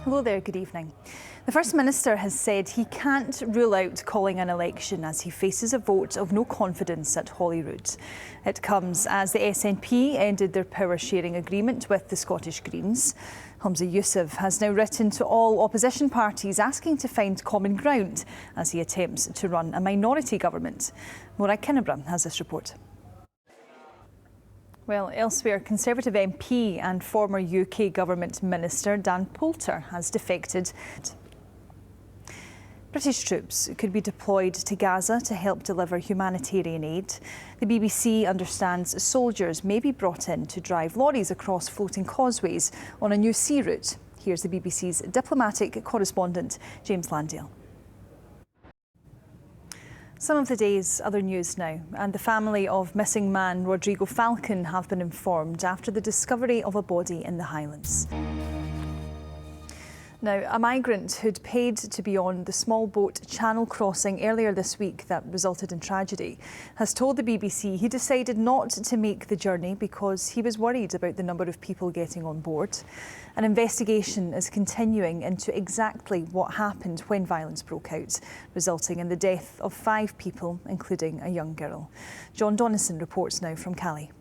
Hello there, good evening. The First Minister has said he can't rule out calling an election as he faces a vote of no confidence at Holyrood. It comes as the SNP ended their power-sharing agreement with the Scottish Greens. Humza Yousaf has now written to all opposition parties asking to find common ground as he attempts to run a minority government. Maura Kinnebra has this report. Well, elsewhere, Conservative MP and former UK Government Minister Dan Poulter has defected. British troops could be deployed to Gaza to help deliver humanitarian aid. The BBC understands soldiers may be brought in to drive lorries across floating causeways on a new sea route. Here's the BBC's diplomatic correspondent, James Landale. Some of the day's other news now, and the family of missing man Rodrigo Falcon have been informed after the discovery of a body in the Highlands. Now, a migrant who'd paid to be on the small boat channel crossing earlier this week that resulted in tragedy has told the BBC he decided not to make the journey because he was worried about the number of people getting on board. An investigation is continuing into exactly what happened when violence broke out, resulting in the death of 5 people, including a young girl. John Donnison reports now from Calais.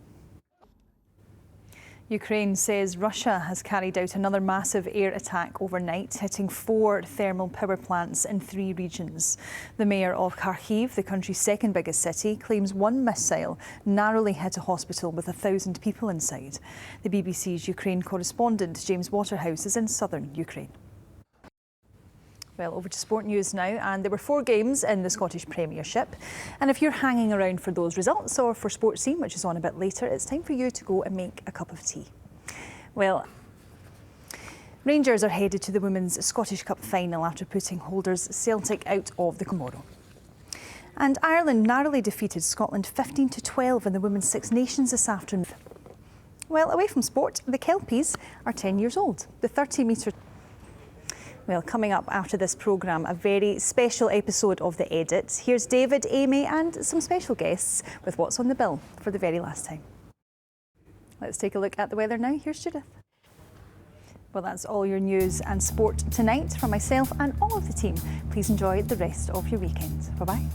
Ukraine says Russia has carried out another massive air attack overnight, hitting 4 thermal power plants in 3 regions. The mayor of Kharkiv, the country's second biggest city, claims one missile narrowly hit a hospital with 1,000 people inside. The BBC's Ukraine correspondent James Waterhouse is in southern Ukraine. Well, over to sport news now, and there were 4 games in the Scottish Premiership. And if you're hanging around for those results or for Sports Scene, which is on a bit later, it's time for you to go and make a cup of tea. Well, Rangers are headed to the Women's Scottish Cup final after putting holders Celtic out of the tomorrow. And Ireland narrowly defeated Scotland 15-12 in the Women's Six Nations this afternoon. Well, away from sport, the Kelpies are 10 years old. The 30-metre... Well, coming up after this programme, a very special episode of The Edit. Here's David, Amy and some special guests with what's on the bill for the very last time. Let's take a look at the weather now. Here's Judith. Well, that's all your news and sport tonight from myself and all of the team. Please enjoy the rest of your weekend. Bye-bye.